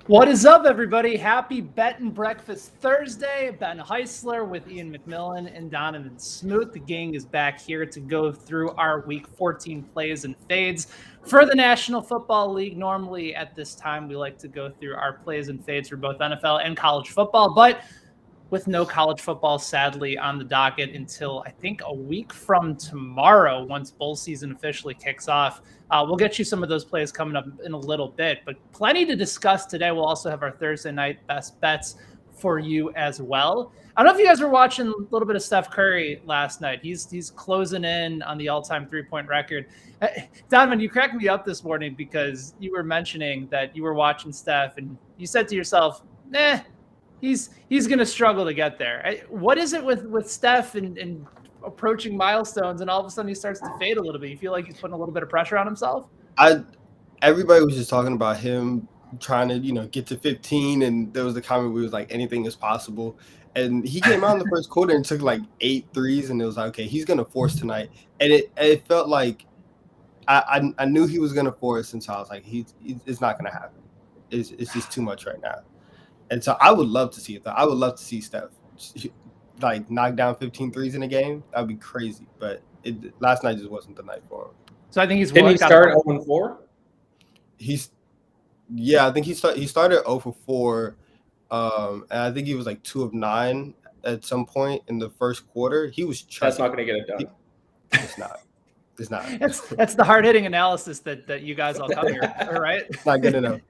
What is up, everybody? Happy Bet and Breakfast Thursday. Ben Heisler with MacMillan and DONNAVAN'S Smoot. The gang is back here to go through our Week 14 plays and fades for the National Football League. Normally at this time, we like to go through our plays and fades for both NFL and college football, but with no college football, sadly, on the docket until I think a week from tomorrow, once bowl season officially kicks off. We'll get you some of those plays coming up in a little bit, but plenty to discuss today. We'll also have our Thursday night best bets for you as well. I don't know if you guys were watching a little bit of Steph Curry last night. He's closing in on the all-time three-point record. Donovan, you cracked me up this morning because you were mentioning that you were watching Steph and you said to yourself, he's going to struggle to get there. What is it with Steph and approaching milestones, and all of a sudden he starts to fade a little bit? You feel like he's putting a little bit of pressure on himself? Everybody was just talking about him trying to, get to 15, and there was the comment where it was like anything is possible. And he came out in the first quarter and took like 8 threes, and it was like, okay, he's going to force tonight. And it felt like I knew he was going to force, and so I was like, it's not going to happen. It's just too much right now. And so I would love to see it, though. I would love to see Steph like knock down 15 threes in a game. That would be crazy. But last night just wasn't the night for him. So I think he's Didn't he start 0-4? I think he started 0 for 4. And I think he was like 2 of 9 at some point in the first quarter. He was chucking. That's not going to get it done. It's not. It's not. That's the hard-hitting analysis that you guys all come here, all right? It's not good enough.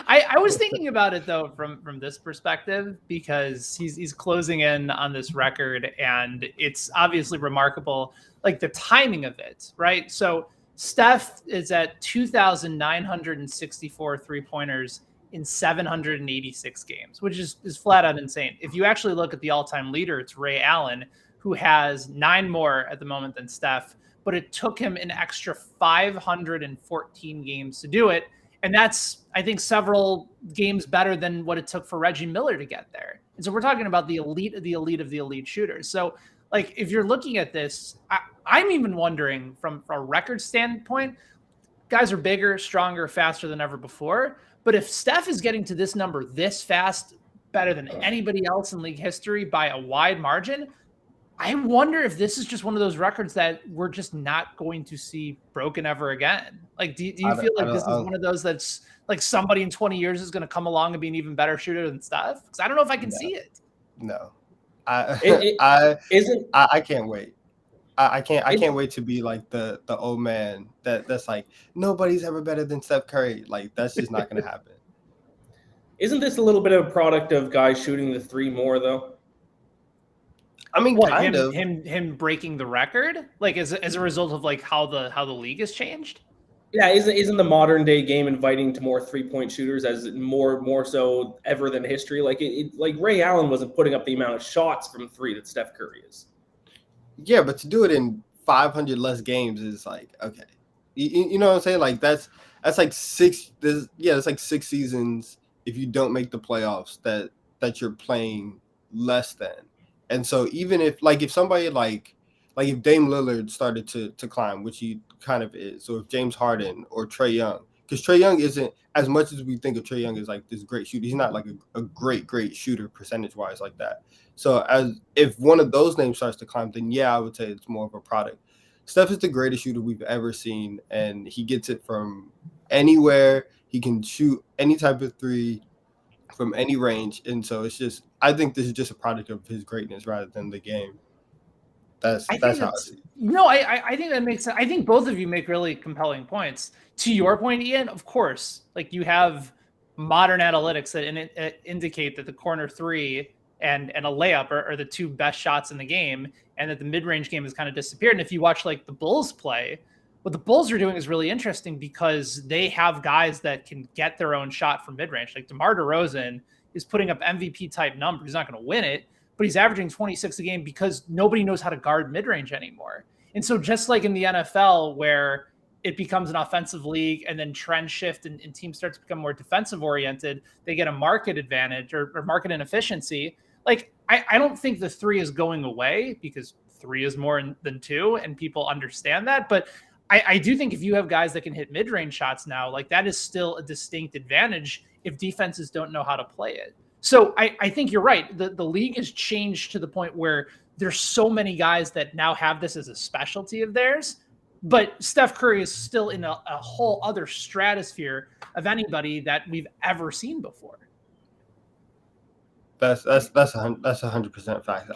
I was thinking about it, though, from this perspective, because he's closing in on this record, and it's obviously remarkable, like the timing of it, right? So Steph is at 2,964 three-pointers in 786 games, which is flat out insane. If you actually look at the all-time leader, it's Ray Allen, who has 9 more at the moment than Steph, but it took him an extra 514 games to do it. And that's, I think, several games better than what it took for Reggie Miller to get there. And so we're talking about the elite of the elite of the elite shooters. So, like, if you're looking at this, I'm even wondering from a record standpoint, guys are bigger, stronger, faster than ever before. But if Steph is getting to this number this fast, better than anybody else in league history by a wide margin, I wonder if this is just one of those records that we're just not going to see broken ever again. Like, do you feel like this is one of those that's like somebody in 20 years is going to come along and be an even better shooter than Steph? Because I don't know if I can see it. No, I can't wait. I can't wait to be like the old man that's like, nobody's ever better than Steph Curry. Like, that's just not going to happen. Isn't this a little bit of a product of guys shooting the three more, though? I mean, kind of him breaking the record, like as a result of like how the league has changed. Yeah, isn't the modern day game inviting to more 3-point shooters as more so ever than history? Like like Ray Allen wasn't putting up the amount of shots from 3 that Steph Curry is. Yeah, but to do it in 500 less games is like, okay, you know what I'm saying? Like that's like 6. It's like 6 seasons if you don't make the playoffs that you're playing less than. And so even if somebody like if Dame Lillard started to climb, which he kind of is, or if James Harden or Trae Young, because Trae Young isn't, as much as we think of Trae Young as like this great shooter, he's not like a great shooter percentage-wise like that. So if one of those names starts to climb, then yeah, I would say it's more of a product. Steph is the greatest shooter we've ever seen, and he gets it from anywhere. He can shoot any type of 3 from any range, and so it's just, I think this is just a product of his greatness rather than the game. That's how I see it. No, I think that makes sense. I think both of you make really compelling points. To your point, Ian, of course, like you have modern analytics that indicate that the corner 3 and a layup are the 2 best shots in the game, and that the mid-range game has kind of disappeared. And if you watch like the Bulls play, what the Bulls are doing is really interesting because they have guys that can get their own shot from mid-range. Like DeMar DeRozan is putting up MVP-type numbers. He's not going to win it, but he's averaging 26 a game because nobody knows how to guard mid-range anymore. And so just like in the NFL where it becomes an offensive league and then trends shift and teams start to become more defensive-oriented, they get a market advantage or market inefficiency. Like, I don't think the 3 is going away because 3 is more than 2, and people understand that. But I do think if you have guys that can hit mid-range shots now, like that is still a distinct advantage if defenses don't know how to play it. So I think you're right. The league has changed to the point where there's so many guys that now have this as a specialty of theirs. But Steph Curry is still in a whole other stratosphere of anybody that we've ever seen before. That's 100% fact.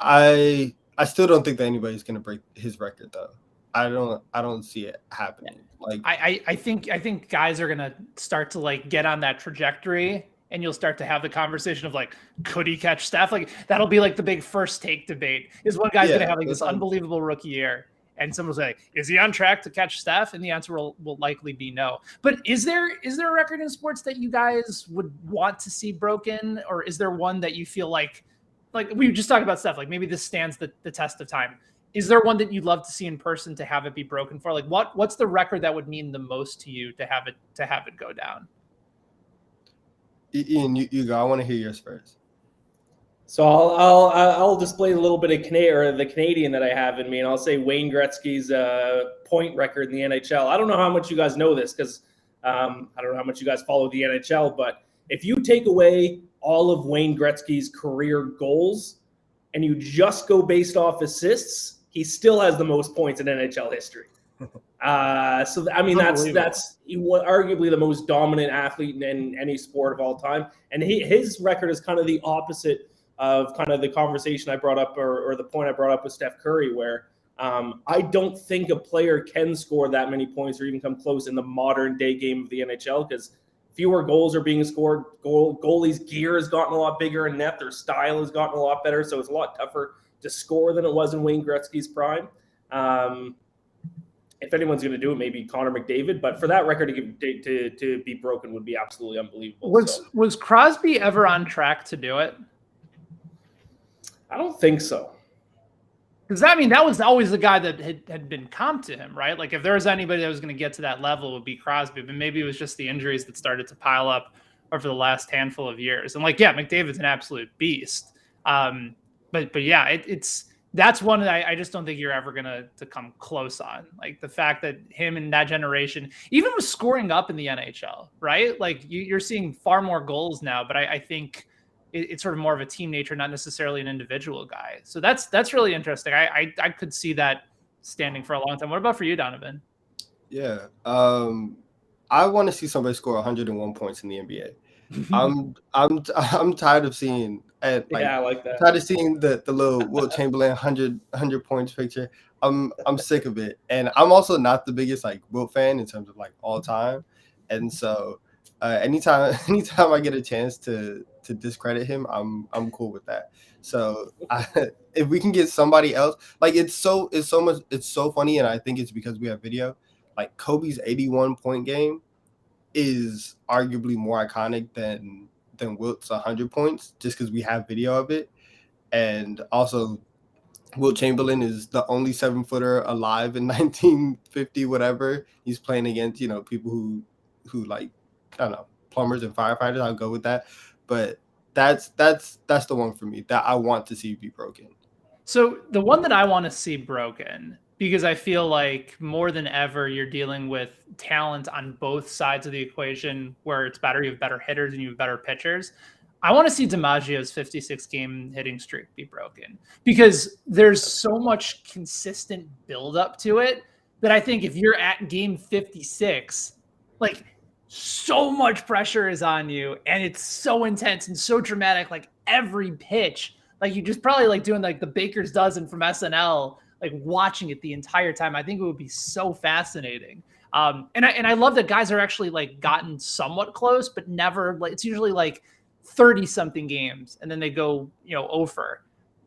I still don't think that anybody's gonna break his record though. I don't see it happening. Like I think guys are gonna start to like get on that trajectory, and you'll start to have the conversation of like, could he catch Steph? Like that'll be like the big first take debate. Is one guy's gonna have like this unbelievable rookie year, and someone will say, is he on track to catch Steph? And the answer will likely be no. But is there a record in sports that you guys would want to see broken, or is there one that you feel like we just talked about Steph, like maybe this stands the test of time? Is there one that you'd love to see in person to have it be broken for? Like what's the record that would mean the most to you to have it go down? Ian, you go. I want to hear yours first. So I'll display a little bit of the Canadian that I have in me, and I'll say Wayne Gretzky's point record in the NHL. I don't know how much you guys know this because I don't know how much you guys follow the NHL, but if you take away all of Wayne Gretzky's career goals and you just go based off assists, he still has the most points in NHL history. So I mean, that's arguably the most dominant athlete in any sport of all time, and his record is kind of the opposite of kind of the conversation I brought up or the point I brought up with Steph Curry, where I don't think a player can score that many points or even come close in the modern day game of the NHL because fewer goals are being scored. Goalies' gear has gotten a lot bigger in net. Their style has gotten a lot better, so it's a lot tougher to score than it was in Wayne Gretzky's prime. If anyone's going to do it, maybe Connor McDavid. But for that record to be broken would be absolutely unbelievable. Was Crosby ever on track to do it? I don't think so. Because that was always the guy that had been comped to him, right? Like if there was anybody that was going to get to that level, it would be Crosby. But maybe it was just the injuries that started to pile up over the last handful of years. And McDavid's an absolute beast. But yeah, that's one that I just don't think you're ever gonna come close on. Like the fact that him and that generation, even with scoring up in the NHL, right? Like you're seeing far more goals now, but I think it's sort of more of a team nature, not necessarily an individual guy. So that's really interesting. I could see that standing for a long time. What about for you, Donovan? Yeah, I want to see somebody score 101 points in the NBA. I'm tired of seeing. I like that. Tired of seeing the little Wilt Chamberlain 100 points picture. I'm sick of it, and I'm also not the biggest Wilt fan in terms of all time, and so anytime I get a chance to discredit him, I'm cool with that. So if we can get somebody else, it's so funny, and I think it's because we have video. Kobe's 81 point game is arguably more iconic than Wilt's 100 points just because we have video of it. And also Wilt Chamberlain is the only 7-footer alive in 1950, whatever. He's playing against, people who I don't know, plumbers and firefighters. I'll go with that. But that's the one for me that I want to see be broken. So the one that I want to see broken, because I feel like more than ever, you're dealing with talent on both sides of the equation where it's better. You have better hitters and you have better pitchers. I want to see DiMaggio's 56-game hitting streak be broken because there's so much consistent buildup to it that I think if you're at game 56, so much pressure is on you and it's so intense and so dramatic, every pitch, you just probably doing the Baker's dozen from SNL, watching it the entire time. I think it would be so fascinating. And I love that guys are actually gotten somewhat close, but never it's usually 30 something games and then they go, over.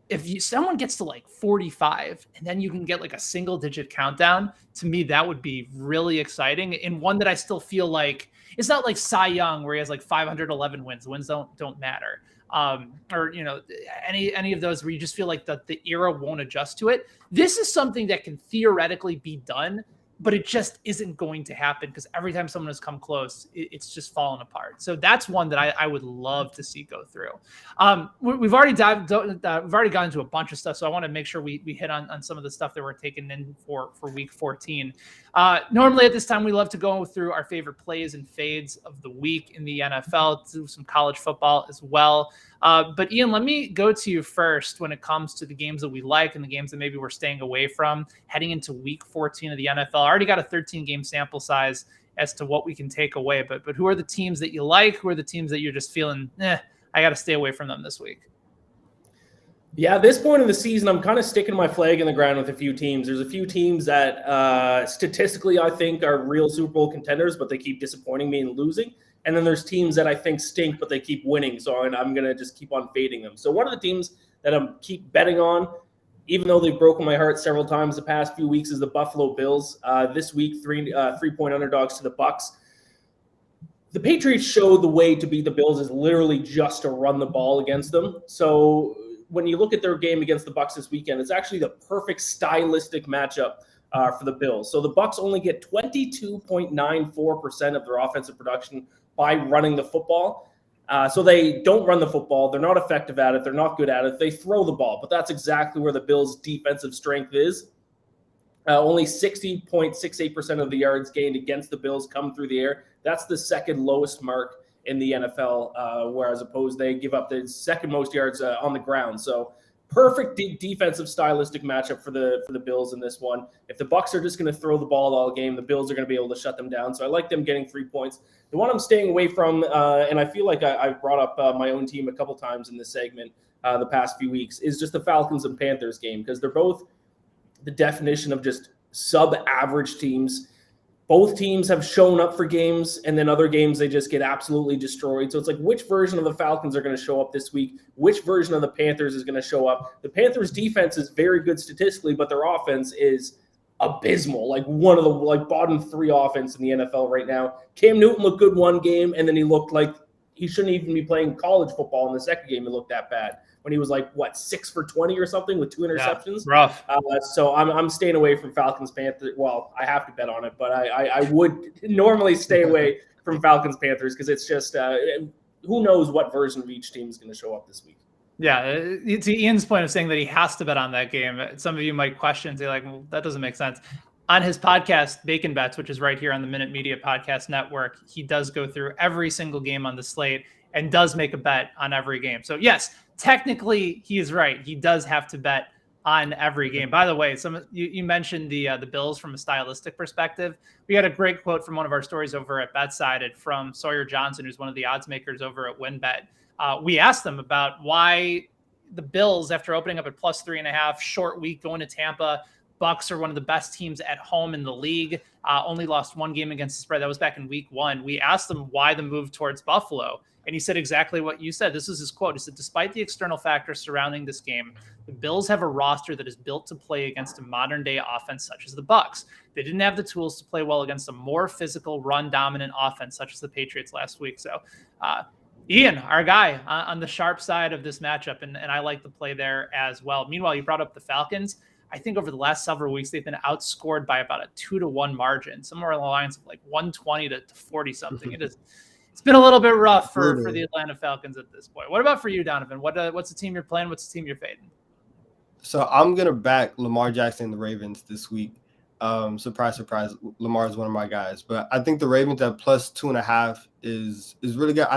If someone gets to 45 and then you can get a single digit countdown, to me, that would be really exciting. And one that I still feel it's not like Cy Young where he has 511 wins. Wins don't matter. Or any of those where you just feel the era won't adjust to it. This is something that can theoretically be done but it just isn't going to happen because every time someone has come close, it's just fallen apart. So that's one that I would love to see go through. We've already gone into a bunch of stuff, so I want to make sure we hit on some of the stuff that we're taking in for week 14. Normally at this time, we love to go through our favorite plays and fades of the week in the NFL, do some college football as well. But Ian, let me go to you first when it comes to the games that we like and the games that maybe we're staying away from heading into week 14 of the NFL. I already got a 13-game sample size as to what we can take away, but who are the teams that you like? Who are the teams that you're just feeling, I got to stay away from them this week? Yeah, at this point in the season, I'm kind of sticking my flag in the ground with a few teams. There's a few teams that statistically I think are real Super Bowl contenders, but they keep disappointing me and losing. And then there's teams that I think stink, but they keep winning. So I'm going to just keep on fading them. So one of the teams that I'm keep betting on, even though they've broken my heart several times the past few weeks, is the Buffalo Bills. This week, 3-point underdogs to the Bucs. The Patriots showed the way to beat the Bills is literally just to run the ball against them. So when you look at their game against the Bucs this weekend, it's actually the perfect stylistic matchup for the Bills. So the Bucs only get 22.94% of their offensive production by running the football. So they don't run the football. They're not effective at it. They're not good at it. They throw the ball, but that's exactly where the Bills' defensive strength is. Only 60.68% of the yards gained against the Bills come through the air. That's the second lowest mark in the NFL, whereas opposed they give up the second most yards on the ground. So perfect defensive stylistic matchup for the Bills in this one. If the Bucs are just going to throw the ball all game, the Bills are going to be able to shut them down. So I like them getting 3 points. The one I'm staying away from, and I feel like I've brought up my own team a couple times in this segment the past few weeks, is just the Falcons and Panthers game, because they're both the definition of just sub-average teams. Both teams have shown up for games, and then other games they just get absolutely destroyed. So it's like, which version of the Falcons are going to show up this week? Which version of the Panthers is going to show up? The Panthers' defense is very good statistically, but their offense is abysmal. Like one of the bottom 3 offense in the NFL right now. Cam Newton looked good one game, and then he looked like he shouldn't even be playing college football in the second game. He looked that bad when he was 6 for 20 or something with 2 interceptions. Yeah, rough. So I'm staying away from Falcons Panthers. Well, I have to bet on it, but I would normally stay away from Falcons Panthers because it's just who knows what version of each team is going to show up this week. Yeah, to Ian's point of saying that he has to bet on that game, some of you might question, say well, that doesn't make sense. On his podcast, Bacon Bets, which is right here on the Minute Media Podcast Network, he does go through every single game on the slate and does make a bet on every game. So yes, technically he is right. He does have to bet on every game. By the way, you mentioned the Bills from a stylistic perspective. We had a great quote from one of our stories over at BetSided from Sawyer Johnson, who's one of the odds makers over at WinBet. We asked them about why the Bills, after opening up at +3.5, short week going to Tampa, Bucs are one of the best teams at home in the league. Only lost 1 game against the spread. That was back in week 1. We asked them why the move towards Buffalo. And he said exactly what you said. This is his quote. He said, despite the external factors surrounding this game, the Bills have a roster that is built to play against a modern-day offense such as the Bucs. They didn't have the tools to play well against a more physical, run-dominant offense such as the Patriots last week. So, Ian, our guy on the sharp side of this matchup, and I like the play there as well. Meanwhile, you brought up the Falcons. I think over the last several weeks, they've been outscored by about a 2-1 margin, somewhere along the lines of 120 to 40 something. It's been a little bit rough for the Atlanta Falcons at this point. What about for you, Donovan? What's the team you're playing? What's the team you're fading? So I'm going to back Lamar Jackson and the Ravens this week. Surprise, surprise. Lamar is one of my guys. But I think the Ravens at +2.5 is really good.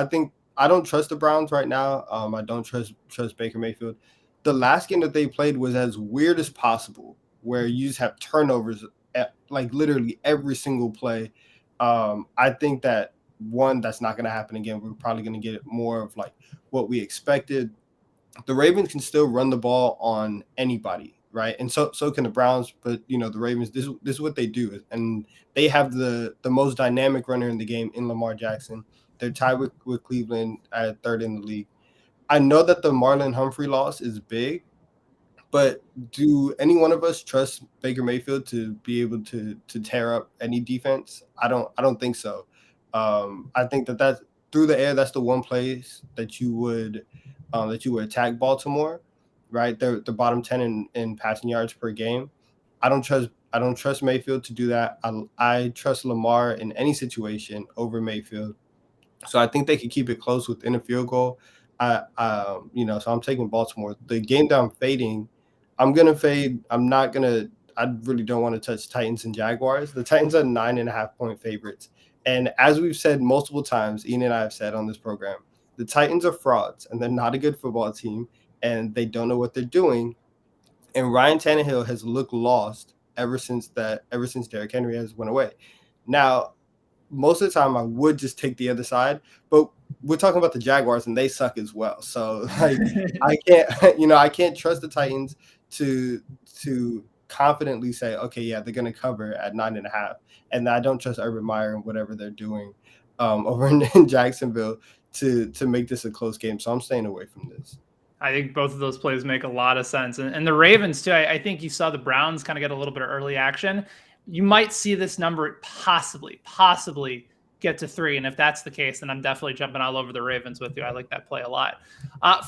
I don't trust the Browns right now. I don't trust Baker Mayfield. The last game that they played was as weird as possible, where you just have turnovers at literally every single play. I think that that's not going to happen again. We're probably going to get more of what we expected. The Ravens can still run the ball on anybody, right? And so can the Browns. But the Ravens, this is what they do, and they have the most dynamic runner in the game in Lamar Jackson. They're tied with Cleveland at 3rd in the league. I know that the Marlon Humphrey loss is big, but do any one of us trust Baker Mayfield to be able to tear up any defense? I don't think so. I think that's through the air. That's the one place that you would attack Baltimore, right? They're the bottom 10 in passing yards per game. I don't trust I don't trust Mayfield to do that. I trust Lamar in any situation over Mayfield. So I think they could keep it close within a field goal. So I'm taking Baltimore. The game that I'm fading, I'm going to fade. I really don't want to touch Titans and Jaguars. The Titans are 9.5-point favorites. And as we've said multiple times, Ian and I have said on this program, the Titans are frauds and they're not a good football team and they don't know what they're doing. And Ryan Tannehill has looked lost ever since Derrick Henry has went away. Now, most of the time I would just take the other side, but we're talking about the Jaguars and they suck as well. So like I can't trust the Titans to confidently say, okay, yeah, they're going to cover at 9.5. And I don't trust Urban Meyer and whatever they're doing over in Jacksonville to make this a close game. So I'm staying away from this. I think both of those plays make a lot of sense. And the Ravens, too, I think you saw the Browns kind of get a little bit of early action. You might see this number possibly get to 3. And if that's the case, then I'm definitely jumping all over the Ravens with you. I like that play a lot.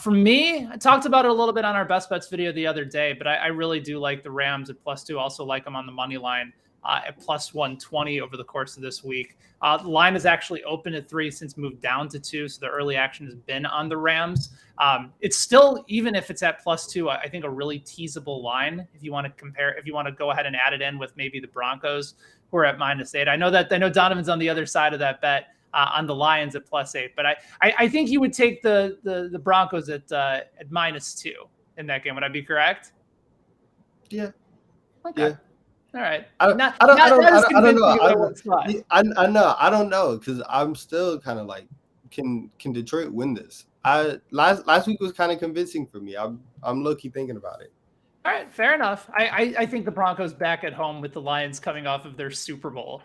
For me, I talked about it a little bit on our Best Bets video the other day, but I really do like the Rams at +2. Also like them on the money line at +120 over the course of this week. The line is actually open at 3 since moved down to 2. So the early action has been on the Rams. It's still, even if it's at +2, I think a really teasable line. If you want to go ahead and add it in with maybe the Broncos who are at -8. I know Donovan's on the other side of that bet on the Lions at +8, but I think you would take the Broncos at -2 in that game. Would I be correct? Yeah. Okay. Yeah. All right. I don't know. I don't know because I'm still kind of like, can Detroit win this? Last week was kind of convincing for me. I'm low-key thinking about it. All right, fair enough. I think the Broncos back at home with the Lions coming off of their Super Bowl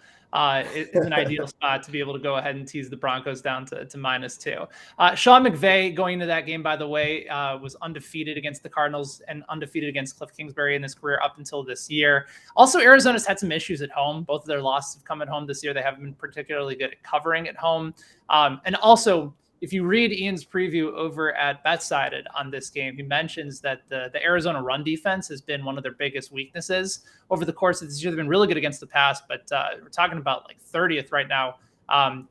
is an ideal spot to be able to go ahead and tease the Broncos down to -2. Sean McVay going into that game, by the way, was undefeated against the Cardinals and undefeated against Cliff Kingsbury in his career up until this year. Also, Arizona's had some issues at home. Both of their losses have come at home this year. They haven't been particularly good at covering at home. And also, if you read Ian's preview over at BetSided on this game, he mentions that the Arizona run defense has been one of their biggest weaknesses over the course of this year. They've been really good against the pass, but we're talking about like 30th right now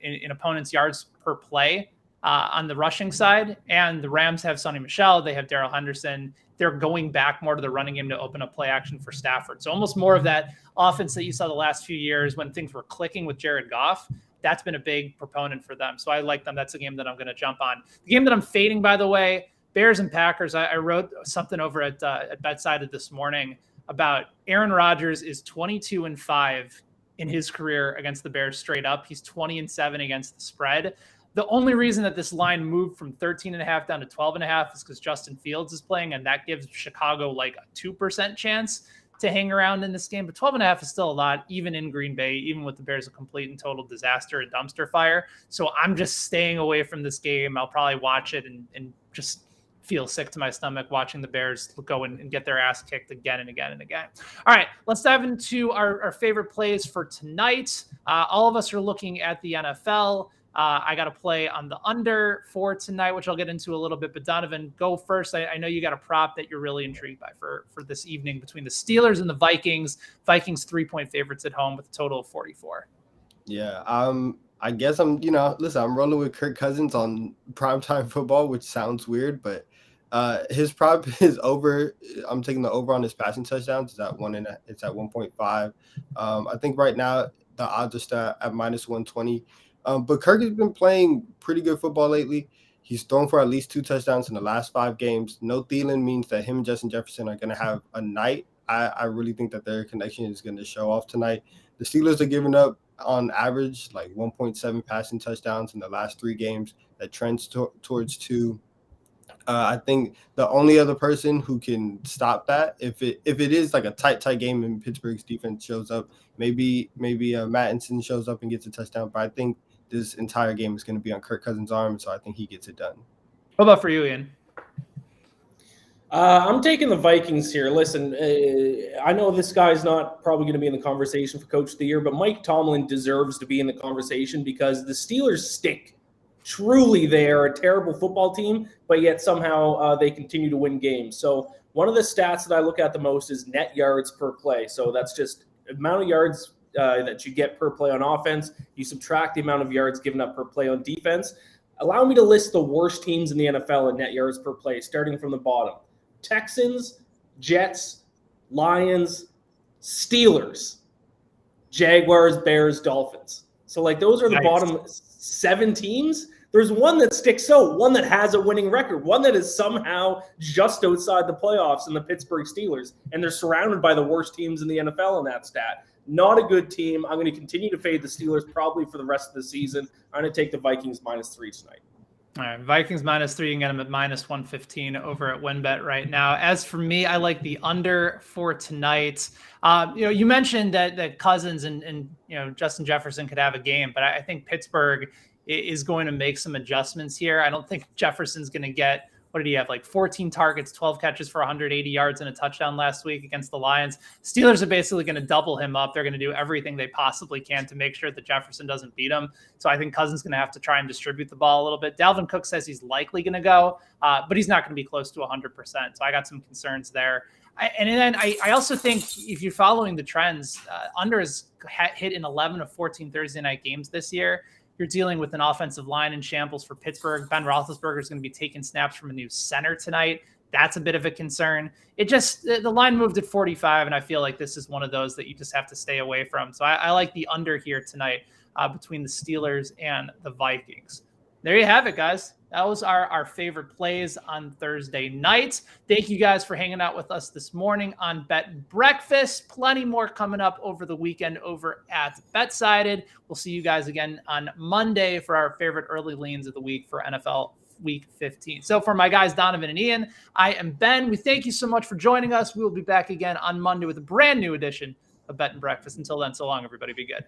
in opponents' yards per play on the rushing side. And the Rams have Sonny Michel. They have Darrell Henderson. They're going back more to the running game to open up play action for Stafford. So almost more of that offense that you saw the last few years when things were clicking with Jared Goff. That's been a big proponent for them. So I like them. That's a game that I'm going to jump on. The game that I'm fading, by the way, Bears and Packers. I wrote something over at BetSided this morning about Aaron Rodgers is 22-5 in his career against the Bears straight up. He's 20-7 against the spread. The only reason that this line moved from 13.5 down to 12.5 is because Justin Fields is playing, and that gives Chicago like a 2% chance to hang around in this game, but 12.5 is still a lot, even in Green Bay, even with the Bears a complete and total disaster, a dumpster fire. So I'm just staying away from this game. I'll probably watch it and just feel sick to my stomach watching the Bears go and get their ass kicked again and again and again. All right, let's dive into our favorite plays for tonight. All of us are looking at the NFL. I got to play on the under for tonight, which I'll get into a little bit. But Donovan, go first. I know you got a prop that you're really intrigued by for this evening between the Steelers and the Vikings. Vikings 3-point favorites at home with a total of 44. Yeah, I guess I'm rolling with Kirk Cousins on primetime football, which sounds weird, but his prop is over. I'm taking the over on his passing touchdowns. It's at 1.5. I think right now the odds are still at -120. But Kirk has been playing pretty good football lately. He's thrown for at least 2 touchdowns in the last 5 games. No Thielen means that him and Justin Jefferson are going to have a night. I really think that their connection is going to show off tonight. The Steelers are giving up on average like 1.7 passing touchdowns in the last 3 games. That trends towards 2. I think the only other person who can stop that, if it is like a tight game and Pittsburgh's defense shows up, maybe Mattinson shows up and gets a touchdown. But I think this entire game is going to be on Kirk Cousins' arm, so I think he gets it done. What about for you, Ian? I'm taking the Vikings here. Listen, I know this guy's not probably going to be in the conversation for Coach of the Year, but Mike Tomlin deserves to be in the conversation because the Steelers stink. Truly, they are a terrible football team, but yet somehow they continue to win games. So one of the stats that I look at the most is net yards per play. So that's just amount of yards that you get per play on offense, you subtract the amount of yards given up per play on defense. Allow me to list the worst teams in the NFL in net yards per play, starting from the bottom. Texans, Jets, Lions, Steelers, Jaguars, Bears, Dolphins. So, like, those are the bottom 7 teams. There's one that sticks out, one that has a winning record, one that is somehow just outside the playoffs in the Pittsburgh Steelers, and they're surrounded by the worst teams in the NFL in that stat. Not a good team. I'm going to continue to fade the Steelers probably for the rest of the season. I'm going to take the Vikings -3 tonight. All right, Vikings -3. You can get them at -115 over at WinBet right now. As for me, I like the under for tonight. You mentioned that Cousins and Justin Jefferson could have a game, but I think Pittsburgh is going to make some adjustments here. I don't think Jefferson's going to get, what did he have, like 14 targets, 12 catches for 180 yards and a touchdown last week against the Lions. Steelers are basically going to double him up. They're going to do everything they possibly can to make sure that Jefferson doesn't beat him. So I think Cousins is going to have to try and distribute the ball a little bit. Dalvin Cook says he's likely going to go, but he's not going to be close to 100%. So I got some concerns there. And then I also think if you're following the trends, under has hit in 11 of 14 Thursday night games this year. You're dealing with an offensive line in shambles for Pittsburgh. Ben Roethlisberger is going to be taking snaps from a new center tonight. That's a bit of a concern. The line moved at 45, and I feel like this is one of those that you just have to stay away from. So I like the under here tonight between the Steelers and the Vikings. There you have it, guys. That was our favorite plays on Thursday night. Thank you guys for hanging out with us this morning on Bet and Breakfast. Plenty more coming up over the weekend over at BetSided. We'll see you guys again on Monday for our favorite early leans of the week for NFL Week 15. So for my guys, Donovan and Ian, I am Ben. We thank you so much for joining us. We will be back again on Monday with a brand new edition of Bet and Breakfast. Until then, so long, everybody. Be good.